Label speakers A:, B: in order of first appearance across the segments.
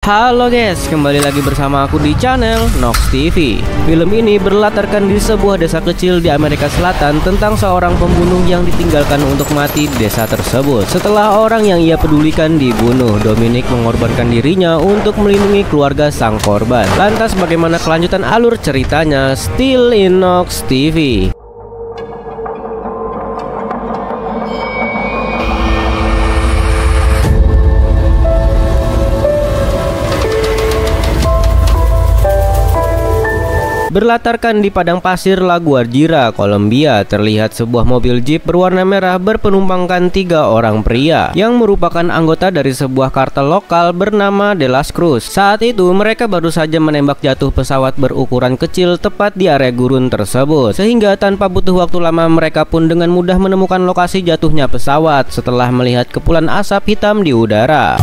A: Halo guys, kembali lagi bersama aku di channel Nox TV. Film ini berlatarkan di sebuah desa kecil di Amerika Selatan tentang seorang pembunuh yang ditinggalkan untuk mati di desa tersebut. Setelah orang yang ia pedulikan dibunuh, Dominic mengorbankan dirinya untuk melindungi keluarga sang korban. Lantas bagaimana kelanjutan alur ceritanya? Still in Nox TV. Berlatarkan di padang pasir La Guajira, Kolombia, terlihat sebuah mobil jeep berwarna merah berpenumpangkan 3 orang pria yang merupakan anggota dari sebuah kartel lokal bernama De Las Cruz. Saat itu mereka baru saja menembak jatuh pesawat berukuran kecil tepat di area gurun tersebut, sehingga tanpa butuh waktu lama mereka pun dengan mudah menemukan lokasi jatuhnya pesawat setelah melihat kepulan asap hitam di udara.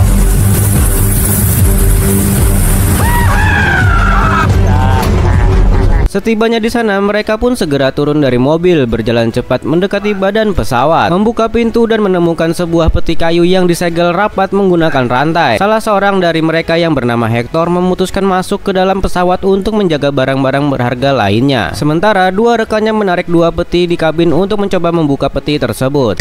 A: Setibanya di sana, mereka pun segera turun dari mobil, berjalan cepat mendekati badan pesawat, membuka pintu dan menemukan sebuah peti kayu yang disegel rapat menggunakan rantai. Salah seorang dari mereka yang bernama Hector memutuskan masuk ke dalam pesawat untuk menjaga barang-barang berharga lainnya. Sementara 2 rekannya menarik 2 peti di kabin untuk mencoba membuka peti tersebut.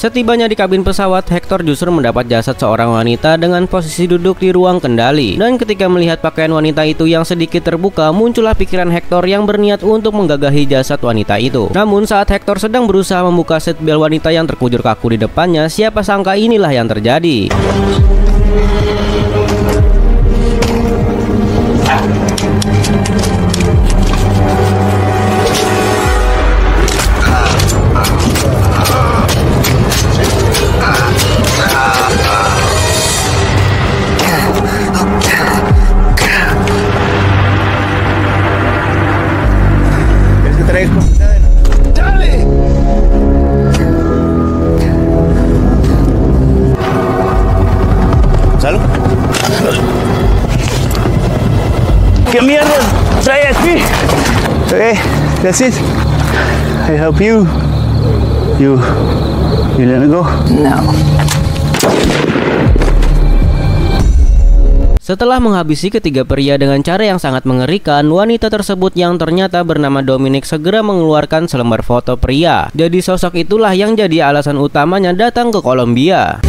A: Setibanya di kabin pesawat, Hector justru mendapat jasad seorang wanita dengan posisi duduk di ruang kendali. Dan ketika melihat pakaian wanita itu yang sedikit terbuka, muncullah pikiran Hector yang berniat untuk menggagahi jasad wanita itu. Namun saat Hector sedang berusaha membuka seatbelt wanita yang terkujur kaku di depannya, siapa sangka inilah yang terjadi.
B: ¿Qué mierda trae aquí? Okay, that's it. I help you. You let me go? No.
A: Setelah menghabisi ketiga pria dengan cara yang sangat mengerikan, wanita tersebut yang ternyata bernama Dominic segera mengeluarkan selembar foto pria. Jadi sosok itulah yang jadi alasan utamanya datang ke Kolombia.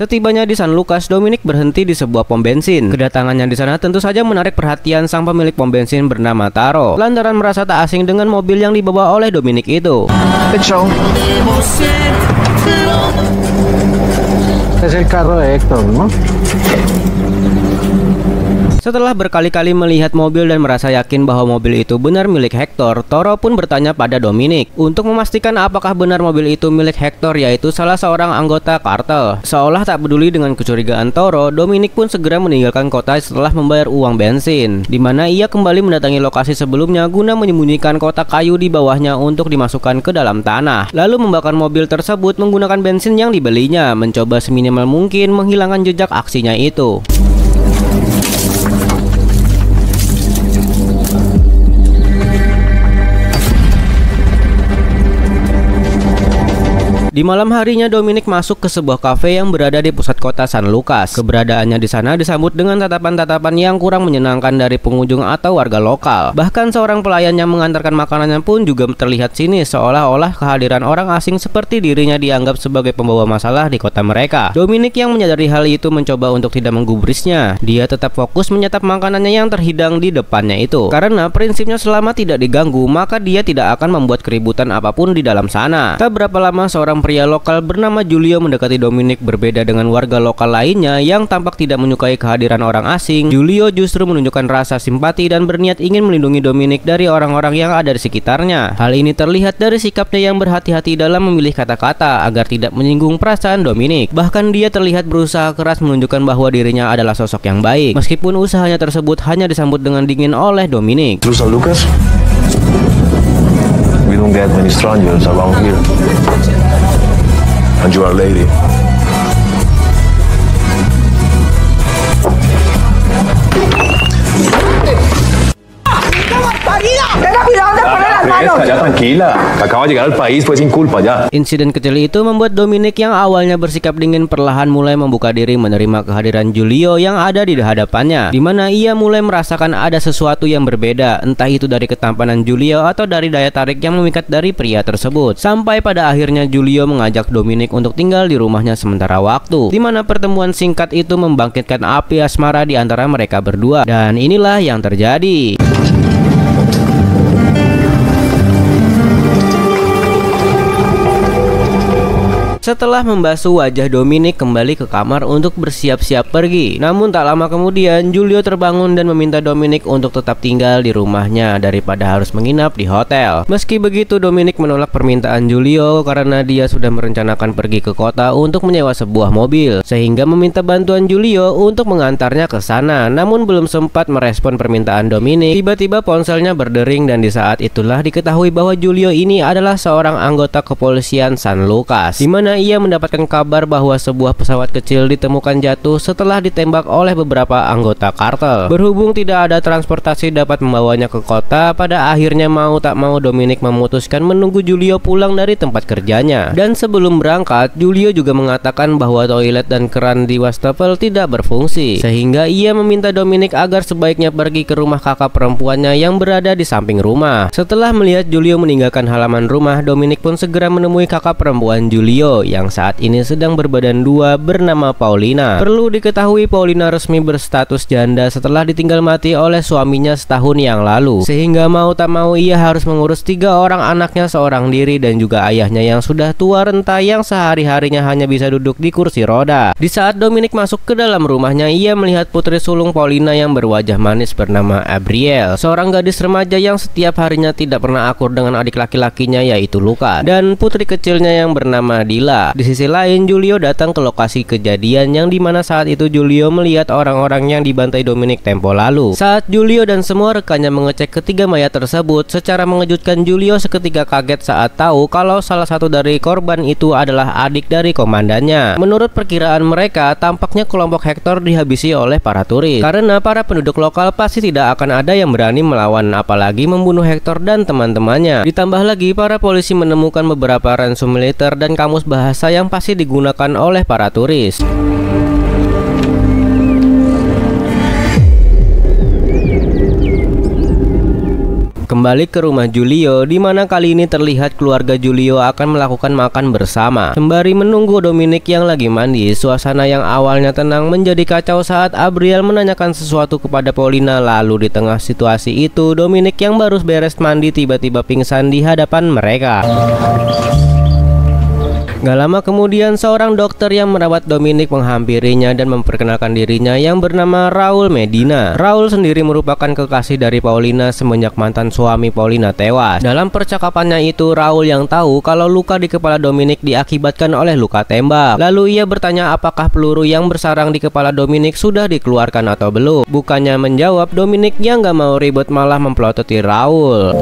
A: Setibanya di San Lucas, Dominic berhenti di sebuah pom bensin. Kedatangannya di sana tentu saja menarik perhatian sang pemilik pom bensin bernama Taro, lantaran merasa tak asing dengan mobil yang dibawa oleh Dominic itu.
B: Es el carro de Héctor, ¿no?
A: Setelah berkali-kali melihat mobil dan merasa yakin bahwa mobil itu benar milik Hector, Toro pun bertanya pada Dominic untuk memastikan apakah benar mobil itu milik Hector, yaitu salah seorang anggota kartel. Seolah tak peduli dengan kecurigaan Toro, Dominic pun segera meninggalkan kota setelah membayar uang bensin, di mana ia kembali mendatangi lokasi sebelumnya guna menyembunyikan kotak kayu di bawahnya untuk dimasukkan ke dalam tanah, lalu membakar mobil tersebut menggunakan bensin yang dibelinya, mencoba seminimal mungkin menghilangkan jejak aksinya itu. Di malam harinya, Dominic masuk ke sebuah kafe yang berada di pusat kota San Lucas. Keberadaannya di sana disambut dengan tatapan-tatapan yang kurang menyenangkan dari pengunjung atau warga lokal. Bahkan seorang pelayan yang mengantarkan makanannya pun juga terlihat sinis, seolah-olah kehadiran orang asing seperti dirinya dianggap sebagai pembawa masalah di kota mereka. Dominic yang menyadari hal itu mencoba untuk tidak menggubrisnya. Dia tetap fokus menyantap makanannya yang terhidang di depannya itu, karena prinsipnya selama tidak diganggu, maka dia tidak akan membuat keributan apapun di dalam sana. Tak berapa lama seorang pria lokal bernama Julio mendekati Dominic. Berbeda dengan warga lokal lainnya yang tampak tidak menyukai kehadiran orang asing, Julio justru menunjukkan rasa simpati dan berniat ingin melindungi Dominic dari orang-orang yang ada di sekitarnya. Hal ini terlihat dari sikapnya yang berhati-hati dalam memilih kata-kata agar tidak menyinggung perasaan Dominic. Bahkan dia terlihat berusaha keras menunjukkan bahwa dirinya adalah sosok yang baik, meskipun usahanya tersebut hanya disambut dengan dingin oleh Dominic.
C: Terus Lucas? We don't get many strangers around here. And you are a lady. tranquila, acaba de llegar al país, fue sin culpa ya.
A: Insiden kecil itu membuat Dominic yang awalnya bersikap dingin perlahan mulai membuka diri menerima kehadiran Julio yang ada di hadapannya, di mana ia mulai merasakan ada sesuatu yang berbeda, entah itu dari ketampanan Julio atau dari daya tarik yang memikat dari pria tersebut. Sampai pada akhirnya Julio mengajak Dominic untuk tinggal di rumahnya sementara waktu, di mana pertemuan singkat itu membangkitkan api asmara di antara mereka berdua, dan inilah yang terjadi. Setelah membasuh wajah, Dominic kembali ke kamar untuk bersiap-siap pergi. Namun tak lama kemudian Julio terbangun dan meminta Dominic untuk tetap tinggal di rumahnya daripada harus menginap di hotel. Meski begitu, Dominic menolak permintaan Julio karena dia sudah merencanakan pergi ke kota untuk menyewa sebuah mobil, sehingga meminta bantuan Julio untuk mengantarnya ke sana. Namun belum sempat merespon permintaan Dominic, tiba-tiba ponselnya berdering dan di saat itulah diketahui bahwa Julio ini adalah seorang anggota kepolisian San Lucas, di mana ia mendapatkan kabar bahwa sebuah pesawat kecil ditemukan jatuh setelah ditembak oleh beberapa anggota kartel. Berhubung tidak ada transportasi dapat membawanya ke kota, pada akhirnya mau tak mau Dominic memutuskan menunggu Julio pulang dari tempat kerjanya. Dan sebelum berangkat, Julio juga mengatakan bahwa toilet dan keran di wastafel tidak berfungsi, sehingga ia meminta Dominic agar sebaiknya pergi ke rumah kakak perempuannya yang berada di samping rumah. Setelah melihat Julio meninggalkan halaman rumah, Dominic pun segera menemui kakak perempuan Julio yang saat ini sedang berbadan dua bernama Paulina. Perlu diketahui Paulina resmi berstatus janda setelah ditinggal mati oleh suaminya setahun yang lalu, sehingga mau tak mau ia harus mengurus 3 orang anaknya seorang diri dan juga ayahnya yang sudah tua renta yang sehari-harinya hanya bisa duduk di kursi roda. Di saat Dominic masuk ke dalam rumahnya, ia melihat putri sulung Paulina yang berwajah manis bernama Abriel, seorang gadis remaja yang setiap harinya tidak pernah akur dengan adik laki-lakinya yaitu Luka, dan putri kecilnya yang bernama Dila. Di sisi lain, Julio datang ke lokasi kejadian yang dimana saat itu Julio melihat orang-orang yang dibantai Dominic tempo lalu. Saat Julio dan semua rekannya mengecek ketiga mayat tersebut, secara mengejutkan Julio seketika kaget saat tahu kalau salah satu dari korban itu adalah adik dari komandannya. Menurut perkiraan mereka, tampaknya kelompok Hector dihabisi oleh para turis, karena para penduduk lokal pasti tidak akan ada yang berani melawan, apalagi membunuh Hector dan teman-temannya. Ditambah lagi, para polisi menemukan beberapa ransom militer dan kamus bahasa yang pasti digunakan oleh para turis. Kembali ke rumah Julio, di mana kali ini terlihat keluarga Julio akan melakukan makan bersama sembari menunggu Dominic yang lagi mandi. Suasana yang awalnya tenang menjadi kacau saat Abriel menanyakan sesuatu kepada Paulina. Lalu di tengah situasi itu, Dominic yang baru beres mandi tiba-tiba pingsan di hadapan mereka. Gak lama kemudian, seorang dokter yang merawat Dominic menghampirinya dan memperkenalkan dirinya yang bernama Raul Medina. Raul sendiri merupakan kekasih dari Paulina semenjak mantan suami Paulina tewas. Dalam percakapannya itu, Raul yang tahu kalau luka di kepala Dominic diakibatkan oleh luka tembak. Lalu ia bertanya apakah peluru yang bersarang di kepala Dominic sudah dikeluarkan atau belum. Bukannya menjawab, Dominic yang gak mau ribet malah memplototi Raul.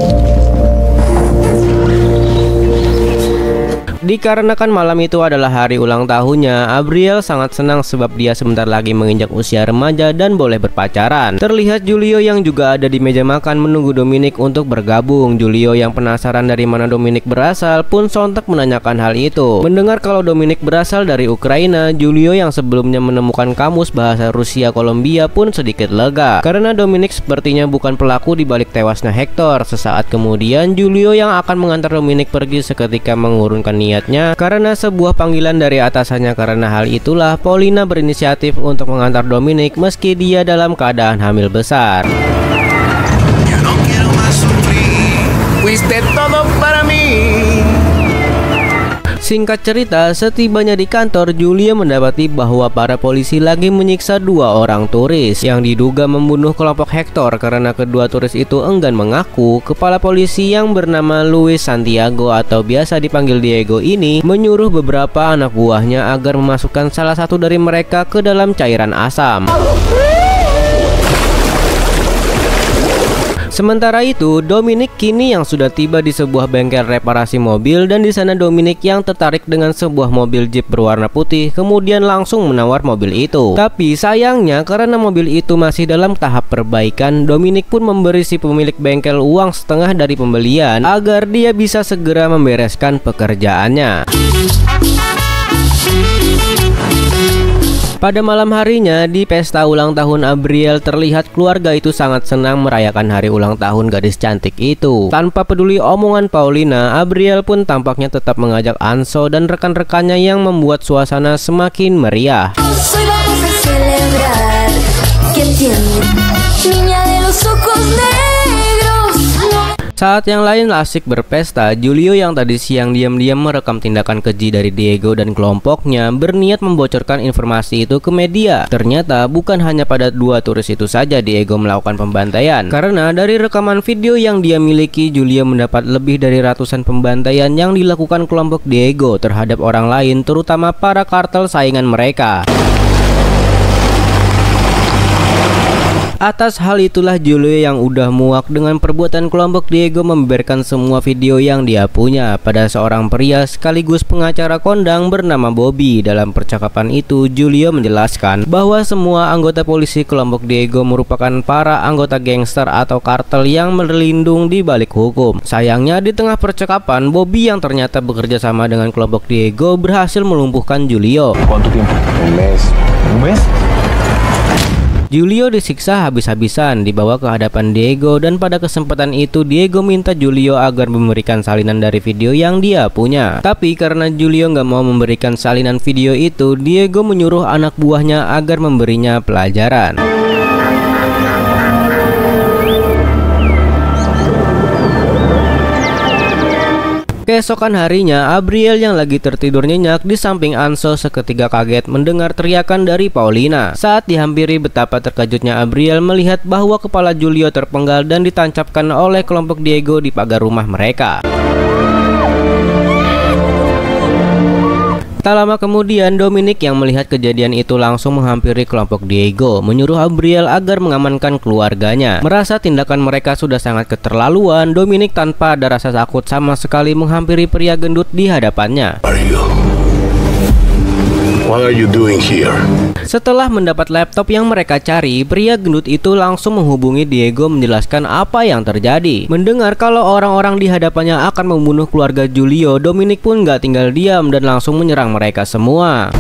A: Dikarenakan malam itu adalah hari ulang tahunnya, Abriel sangat senang sebab dia sebentar lagi menginjak usia remaja dan boleh berpacaran. Terlihat Julio yang juga ada di meja makan menunggu Dominic untuk bergabung. Julio yang penasaran dari mana Dominic berasal pun sontak menanyakan hal itu. Mendengar kalau Dominic berasal dari Ukraina, Julio yang sebelumnya menemukan kamus bahasa Rusia Kolombia pun sedikit lega, karena Dominic sepertinya bukan pelaku di balik tewasnya Hector. Sesaat kemudian, Julio yang akan mengantar Dominic pergi seketika mengurungkan niat karena sebuah panggilan dari atasannya. Karena hal itulah Paulina berinisiatif untuk mengantar Dominic meski dia dalam keadaan hamil besar. Singkat cerita, setibanya di kantor, Julio mendapati bahwa para polisi lagi menyiksa 2 orang turis yang diduga membunuh kelompok Hector. Karena kedua turis itu enggan mengaku, kepala polisi yang bernama Luis Santiago atau biasa dipanggil Diego ini menyuruh beberapa anak buahnya agar memasukkan salah satu dari mereka ke dalam cairan asam. Sementara itu, Dominic kini yang sudah tiba di sebuah bengkel reparasi mobil, dan di sana Dominic yang tertarik dengan sebuah mobil Jeep berwarna putih, kemudian langsung menawar mobil itu. Tapi sayangnya karena mobil itu masih dalam tahap perbaikan, Dominic pun memberi si pemilik bengkel uang setengah dari pembelian agar dia bisa segera membereskan pekerjaannya. Pada malam harinya di pesta ulang tahun Abriel, terlihat keluarga itu sangat senang merayakan hari ulang tahun gadis cantik itu. Tanpa peduli omongan Paulina, Abriel pun tampaknya tetap mengajak Anso dan rekan-rekannya yang membuat suasana semakin meriah. Saat yang lain asik berpesta, Julio yang tadi siang diam-diam merekam tindakan keji dari Diego dan kelompoknya berniat membocorkan informasi itu ke media. Ternyata bukan hanya pada dua turis itu saja Diego melakukan pembantaian, karena dari rekaman video yang dia miliki, Julio mendapat lebih dari ratusan pembantaian yang dilakukan kelompok Diego terhadap orang lain, terutama para kartel saingan mereka. Atas hal itulah Julio yang udah muak dengan perbuatan kelompok Diego membeberkan semua video yang dia punya pada seorang pria sekaligus pengacara kondang bernama Bobby. Dalam percakapan itu, Julio menjelaskan bahwa semua anggota polisi kelompok Diego merupakan para anggota gangster atau kartel yang berlindung di balik hukum. Sayangnya di tengah percakapan, Bobby yang ternyata bekerja sama dengan kelompok Diego berhasil melumpuhkan Julio.
C: ¿Cuánto tiempo? Un mes. ¿Un mes?
A: Julio disiksa habis-habisan, dibawa ke hadapan Diego, dan pada kesempatan itu Diego minta Julio agar memberikan salinan dari video yang dia punya. Tapi karena Julio nggak mau memberikan salinan video itu, Diego menyuruh anak buahnya agar memberinya pelajaran. Keesokan harinya, Abriel yang lagi tertidur nyenyak di samping Anso seketika kaget mendengar teriakan dari Paulina. Saat dihampiri, betapa terkejutnya Abriel melihat bahwa kepala Julio terpenggal dan ditancapkan oleh kelompok Diego di pagar rumah mereka. Tak lama kemudian, Dominic yang melihat kejadian itu langsung menghampiri kelompok Diego, menyuruh Abriel agar mengamankan keluarganya. Merasa tindakan mereka sudah sangat keterlaluan, Dominic tanpa ada rasa takut sama sekali menghampiri pria gendut di hadapannya.
D: What are you doing here?
A: Setelah mendapat laptop yang mereka cari, pria gendut itu langsung menghubungi Diego menjelaskan apa yang terjadi. Mendengar kalau orang-orang di hadapannya akan membunuh keluarga Julio, Dominic pun gak tinggal diam dan langsung menyerang mereka semua.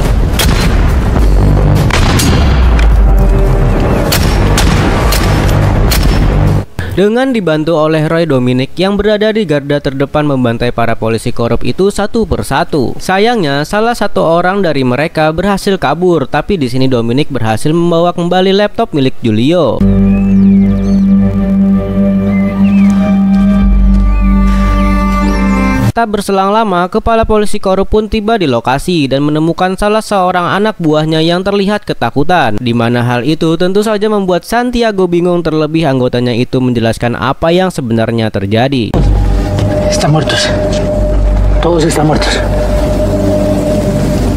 A: Dengan dibantu oleh Roy, Dominic yang berada di garda terdepan membantai para polisi korup itu satu persatu. Sayangnya salah satu orang dari mereka berhasil kabur, tapi di sini Dominic berhasil membawa kembali laptop milik Julio. Tak berselang lama, kepala polisi korup pun tiba di lokasi dan menemukan salah seorang anak buahnya yang terlihat ketakutan. Di mana hal itu tentu saja membuat Santiago bingung, terlebih anggotanya itu menjelaskan apa yang sebenarnya terjadi.
E: Están muertos. Todos están muertos.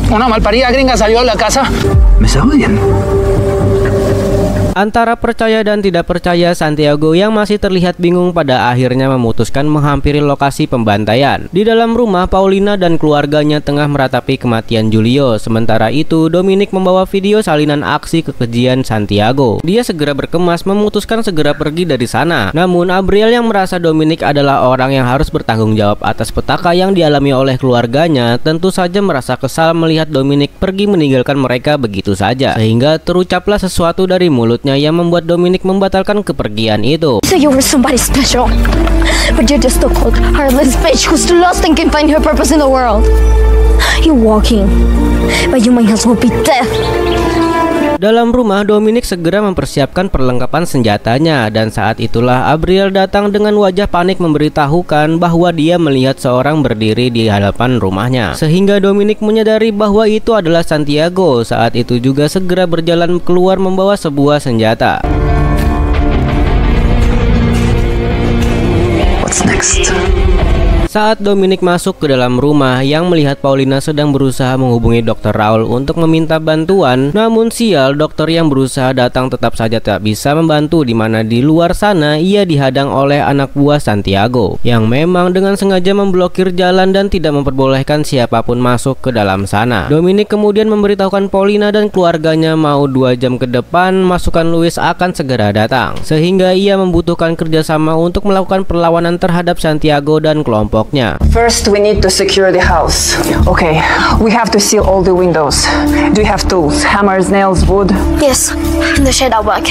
E: Una malparida gringa salió a la casa. Me saludan.
A: Antara percaya dan tidak percaya, Santiago yang masih terlihat bingung pada akhirnya memutuskan menghampiri lokasi pembantaian. Di dalam rumah, Paulina dan keluarganya tengah meratapi kematian Julio. Sementara itu, Dominic membawa video salinan aksi kekejian Santiago. Dia segera berkemas memutuskan segera pergi dari sana. Namun, Abriel yang merasa Dominic adalah orang yang harus bertanggung jawab atas petaka yang dialami oleh keluarganya, tentu saja merasa kesal melihat Dominic pergi meninggalkan mereka begitu saja. Sehingga terucaplah sesuatu dari mulut yang membuat Dominic membatalkan kepergian itu.
F: So you were somebody special, but you're just a cold, heartless bitch who's lost and can't find her purpose in the world. You're walking, but you might as well be dead.
A: Dalam rumah, Dominic segera mempersiapkan perlengkapan senjatanya, dan saat itulah Abriel datang dengan wajah panik memberitahukan bahwa dia melihat seorang berdiri di hadapan rumahnya. Sehingga Dominic menyadari bahwa itu adalah Santiago. Saat itu juga segera berjalan keluar membawa sebuah senjata.
E: What's next?
A: Saat Dominic masuk ke dalam rumah yang melihat Paulina sedang berusaha menghubungi Dr. Raul untuk meminta bantuan, namun sial dokter yang berusaha datang tetap saja tak bisa membantu, di mana di luar sana ia dihadang oleh anak buah Santiago yang memang dengan sengaja memblokir jalan dan tidak memperbolehkan siapapun masuk ke dalam sana. Dominic kemudian memberitahukan Paulina dan keluarganya mau 2 jam ke depan masukan Luis akan segera datang, sehingga ia membutuhkan kerjasama untuk melakukan perlawanan terhadap Santiago dan kelompoknya.
G: First, we need to secure the house. Okay, we have to seal all the windows. Do you have tools? Hammers, nails, wood?
F: Yes, in the shed out back.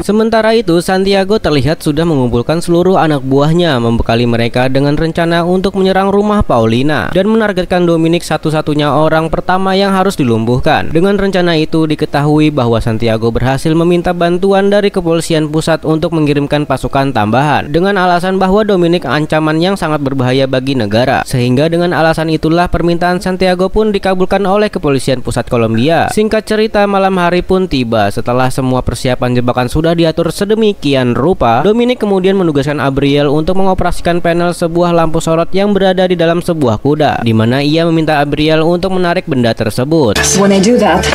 A: Sementara itu, Santiago terlihat sudah mengumpulkan seluruh anak buahnya, membekali mereka dengan rencana untuk menyerang rumah Paulina dan menargetkan Dominic satu-satunya orang pertama yang harus dilumpuhkan. Dengan rencana itu diketahui bahwa Santiago berhasil meminta bantuan dari kepolisian pusat untuk mengirimkan pasukan tambahan dengan alasan bahwa Dominic ancaman yang sangat berbahaya bagi negara, sehingga dengan alasan itulah permintaan Santiago pun dikabulkan oleh kepolisian pusat Kolombia. Singkat cerita, malam hari pun tiba. Setelah semua persiapan jebakan sudah diatur sedemikian rupa, Dominic kemudian menugaskan Abriel untuk mengoperasikan panel sebuah lampu sorot yang berada di dalam sebuah kuda, di mana ia meminta Abriel untuk menarik benda tersebut.
G: When I do that,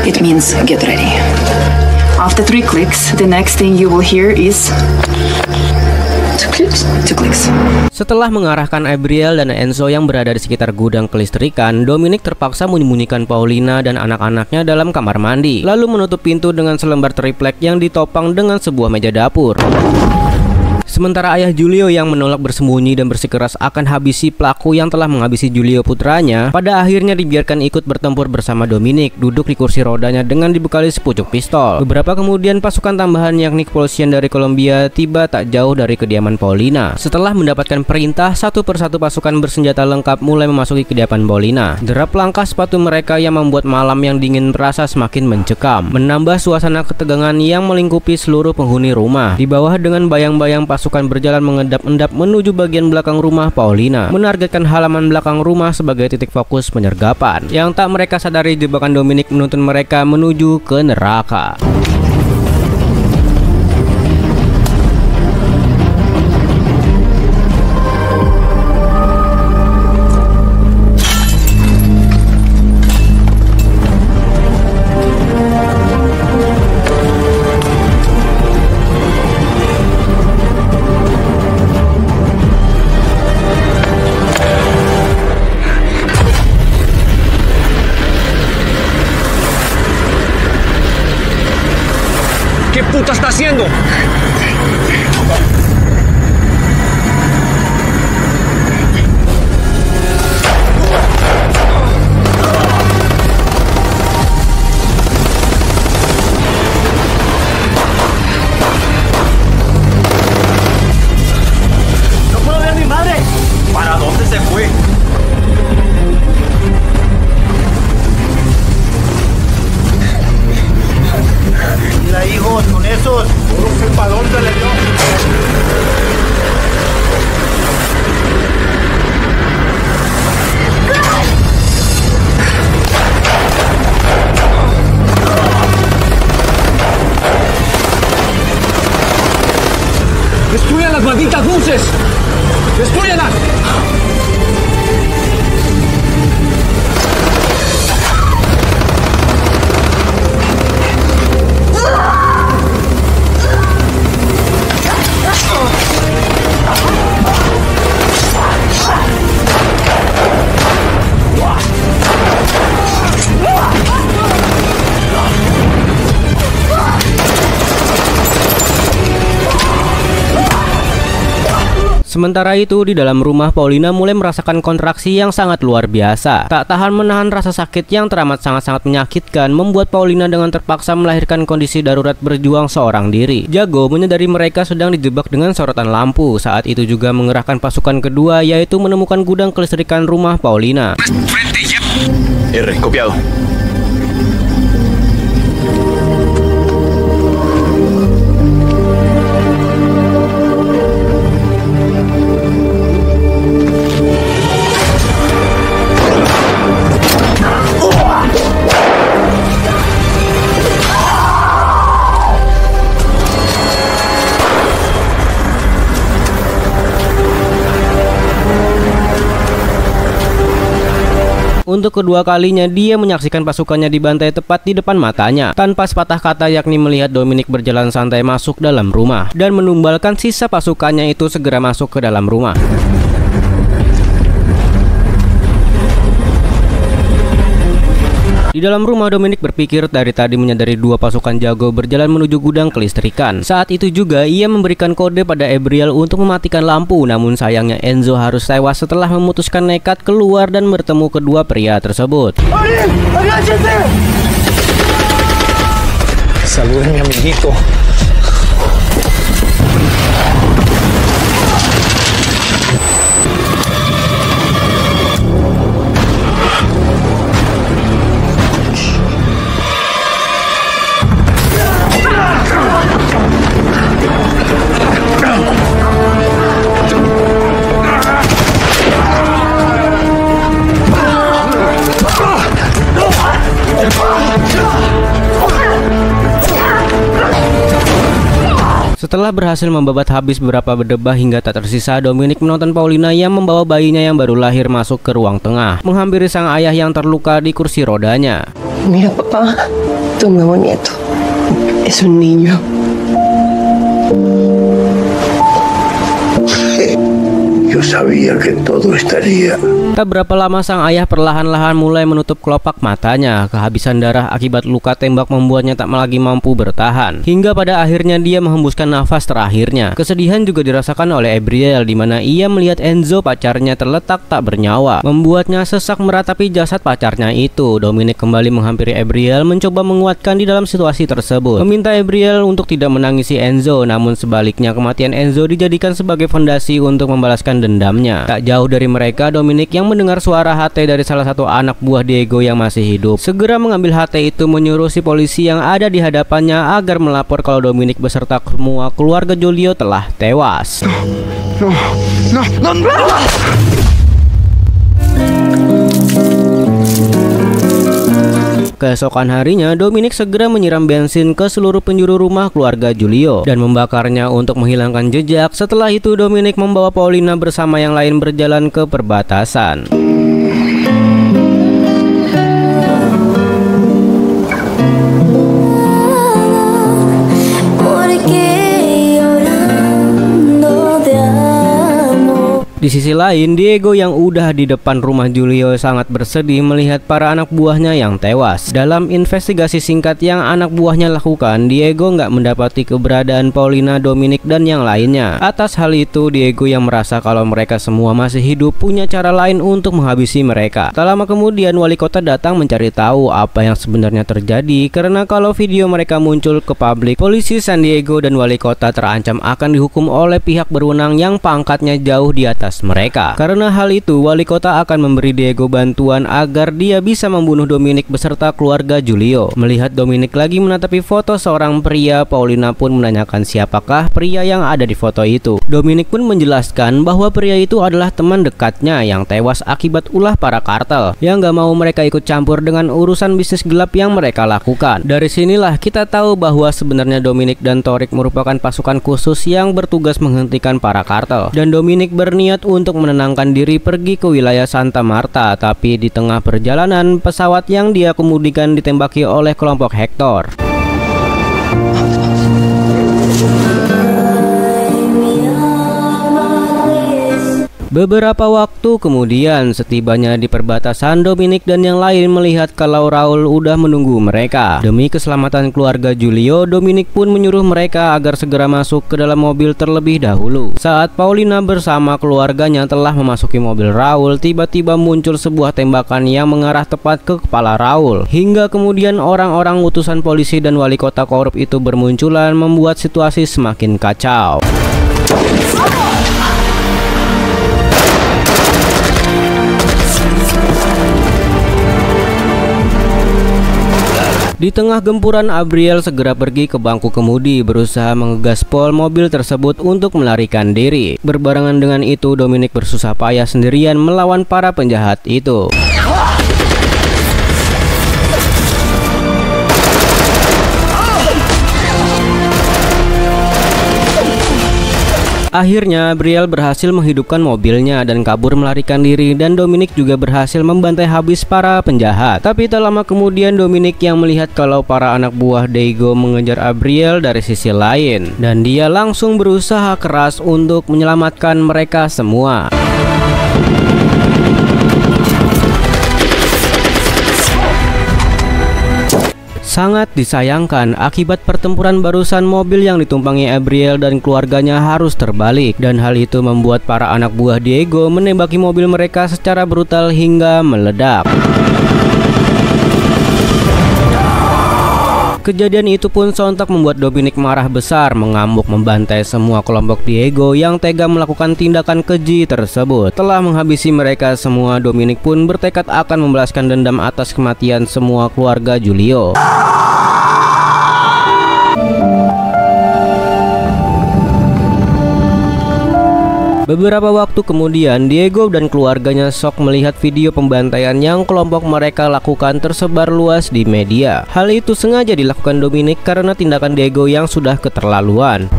G: it means get ready. After 3 clicks, the next thing you will hear is 2 clicks.
A: Setelah mengarahkan Abriel dan Enzo yang berada di sekitar gudang kelistrikan, Dominic terpaksa menyembunyikan Paulina dan anak-anaknya dalam kamar mandi, lalu menutup pintu dengan selembar triplek yang ditopang dengan sebuah meja dapur. Sementara ayah Julio yang menolak bersembunyi dan bersikeras akan habisi pelaku yang telah menghabisi Julio putranya, pada akhirnya dibiarkan ikut bertempur bersama Dominic, duduk di kursi rodanya dengan dibekali sepucuk pistol. Beberapa kemudian pasukan tambahan yakni kepolisian dari Kolombia tiba tak jauh dari kediaman Paulina. Setelah mendapatkan perintah, satu persatu pasukan bersenjata lengkap mulai memasuki kediaman Paulina. Derap langkah sepatu mereka yang membuat malam yang dingin terasa semakin mencekam, menambah suasana ketegangan yang melingkupi seluruh penghuni rumah. Di bawah dengan bayang-bayang pasukan berjalan mengendap-endap menuju bagian belakang rumah Paulina, menargetkan halaman belakang rumah sebagai titik fokus penyergapan. Yang tak mereka sadari, jebakan Dominic menuntun mereka menuju ke neraka.
E: ¿Qué puta está haciendo?
B: ¡No puedo ver a mi madre! ¿Para dónde se fue? Mira, hijos, con esos. No sé para dónde le dio.
E: ¡Destruyan las malditas luces! ¡Destruyanlas!
A: Sementara itu, di dalam rumah Paulina mulai merasakan kontraksi yang sangat luar biasa. Tak tahan menahan rasa sakit yang teramat sangat-sangat menyakitkan, membuat Paulina dengan terpaksa melahirkan kondisi darurat berjuang seorang diri. Jago menyadari mereka sedang dijebak dengan sorotan lampu. Saat itu juga mengerahkan pasukan kedua, yaitu menemukan gudang kelistrikan rumah Paulina.
D: R, copiado.
A: Untuk kedua kalinya dia menyaksikan pasukannya dibantai tepat di depan matanya. Tanpa sepatah kata yakni melihat Dominic berjalan santai masuk dalam rumah dan menumbalkan sisa pasukannya itu segera masuk ke dalam rumah. Di dalam rumah, Dominic berpikir dari tadi menyadari dua pasukan jago berjalan menuju gudang kelistrikan. Saat itu juga ia memberikan kode pada Ebriel untuk mematikan lampu, namun sayangnya Enzo harus tewas setelah memutuskan nekat keluar dan bertemu kedua pria tersebut.
E: Saluden mi amiguito.
A: Setelah berhasil membabat habis beberapa berdebah hingga tak tersisa, Dominic menonton Paulina yang membawa bayinya yang baru lahir masuk ke ruang tengah, menghampiri sang ayah yang terluka di kursi rodanya.
H: Mira, papá, tu nuevo nieto es un niño.
C: Yo sabía que todo estaría.
A: Tak berapa lama sang ayah perlahan-lahan mulai menutup kelopak matanya. Kehabisan darah akibat luka tembak membuatnya tak lagi mampu bertahan. Hingga pada akhirnya dia menghembuskan nafas terakhirnya. Kesedihan juga dirasakan oleh Ebriel, di mana ia melihat Enzo pacarnya terletak tak bernyawa. Membuatnya sesak meratapi jasad pacarnya itu. Dominic kembali menghampiri Ebriel, mencoba menguatkan di dalam situasi tersebut. Meminta Ebriel untuk tidak menangisi Enzo, namun sebaliknya kematian Enzo dijadikan sebagai fondasi untuk membalaskan dendamnya. Tak jauh dari mereka, Dominic yang mendengar suara HT dari salah satu anak buah Diego yang masih hidup segera mengambil HT itu, menyuruh si polisi yang ada di hadapannya agar melapor kalau Dominic beserta semua keluarga Julio telah tewas.
C: No.
A: Keesokan harinya, Dominic segera menyiram bensin ke seluruh penjuru rumah keluarga Julio dan membakarnya untuk menghilangkan jejak. Setelah itu, Dominic membawa Paulina bersama yang lain berjalan ke perbatasan. Di sisi lain, Diego yang udah di depan rumah Julio sangat bersedih melihat para anak buahnya yang tewas. Dalam investigasi singkat yang anak buahnya lakukan, Diego nggak mendapati keberadaan Paulina, Dominic, dan yang lainnya. Atas hal itu, Diego yang merasa kalau mereka semua masih hidup punya cara lain untuk menghabisi mereka. Tak lama kemudian, wali kota datang mencari tahu apa yang sebenarnya terjadi, karena kalau video mereka muncul ke publik, polisi San Diego dan wali kota terancam akan dihukum oleh pihak berwenang yang pangkatnya jauh di atas mereka. Karena hal itu, wali kota akan memberi Diego bantuan agar dia bisa membunuh Dominic beserta keluarga Julio. Melihat Dominic lagi menatapi foto seorang pria, Paulina pun menanyakan siapakah pria yang ada di foto itu. Dominic pun menjelaskan bahwa pria itu adalah teman dekatnya yang tewas akibat ulah para kartel yang gak mau mereka ikut campur dengan urusan bisnis gelap yang mereka lakukan. Dari sinilah kita tahu bahwa sebenarnya Dominic dan Torik merupakan pasukan khusus yang bertugas menghentikan para kartel, dan Dominic berniat untuk menenangkan diri pergi ke wilayah Santa Marta, tapi di tengah perjalanan pesawat yang dia kemudikan ditembaki oleh kelompok Hector. Beberapa waktu kemudian, setibanya di perbatasan, Dominic dan yang lain melihat kalau Raul udah menunggu mereka. Demi keselamatan keluarga Julio, Dominic pun menyuruh mereka agar segera masuk ke dalam mobil terlebih dahulu. Saat Paulina bersama keluarganya telah memasuki mobil Raul, tiba-tiba muncul sebuah tembakan yang mengarah tepat ke kepala Raul. Hingga kemudian orang-orang utusan polisi dan wali kota korup itu bermunculan, membuat situasi semakin kacau. Di tengah gempuran, Abriel segera pergi ke bangku kemudi, berusaha mengegaspol mobil tersebut untuk melarikan diri. Berbarengan dengan itu, Dominic bersusah payah sendirian melawan para penjahat itu. Akhirnya Abriel berhasil menghidupkan mobilnya dan kabur melarikan diri, dan Dominic juga berhasil membantai habis para penjahat. Tapi tak lama kemudian Dominic yang melihat kalau para anak buah Diego mengejar Abriel dari sisi lain, dan dia langsung berusaha keras untuk menyelamatkan mereka semua. Sangat disayangkan, akibat pertempuran barusan mobil yang ditumpangi Abriel dan keluarganya harus terbalik, dan hal itu membuat para anak buah Diego menembaki mobil mereka secara brutal hingga meledak. Kejadian itu pun sontak membuat Dominic marah besar, mengamuk membantai semua kelompok Diego yang tega melakukan tindakan keji tersebut. Telah menghabisi mereka semua, Dominic pun bertekad akan membalaskan dendam atas kematian semua keluarga Julio. Beberapa waktu kemudian, Diego dan keluarganya shock melihat video pembantaian yang kelompok mereka lakukan tersebar luas di media. Hal itu sengaja dilakukan Dominic karena tindakan Diego yang sudah keterlaluan.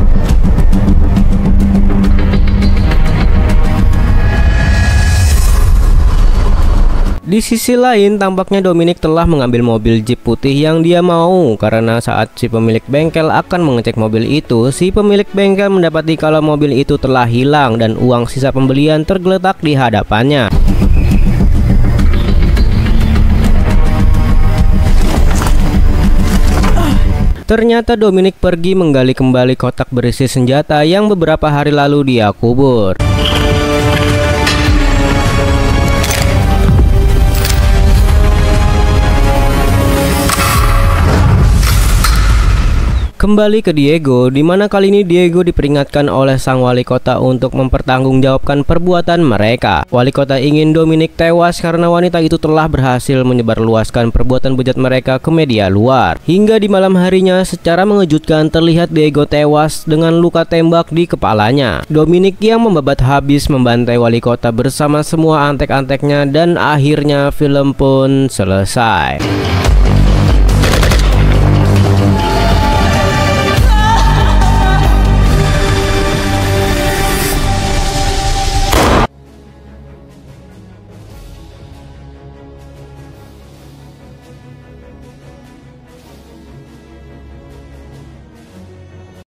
A: Di sisi lain, tampaknya Dominic telah mengambil mobil Jeep putih yang dia mau, karena saat si pemilik bengkel akan mengecek mobil itu, si pemilik bengkel mendapati kalau mobil itu telah hilang dan uang sisa pembelian tergeletak di hadapannya. Ternyata Dominic pergi menggali kembali kotak berisi senjata yang beberapa hari lalu dia kubur. Kembali ke Diego, di mana kali ini Diego diperingatkan oleh sang wali kota untuk mempertanggungjawabkan perbuatan mereka. Wali kota ingin Dominic tewas karena wanita itu telah berhasil menyebarluaskan perbuatan bejat mereka ke media luar. Hingga di malam harinya, secara mengejutkan terlihat Diego tewas dengan luka tembak di kepalanya. Dominic yang membabat habis membantai wali kota bersama semua antek-anteknya, dan akhirnya film pun selesai.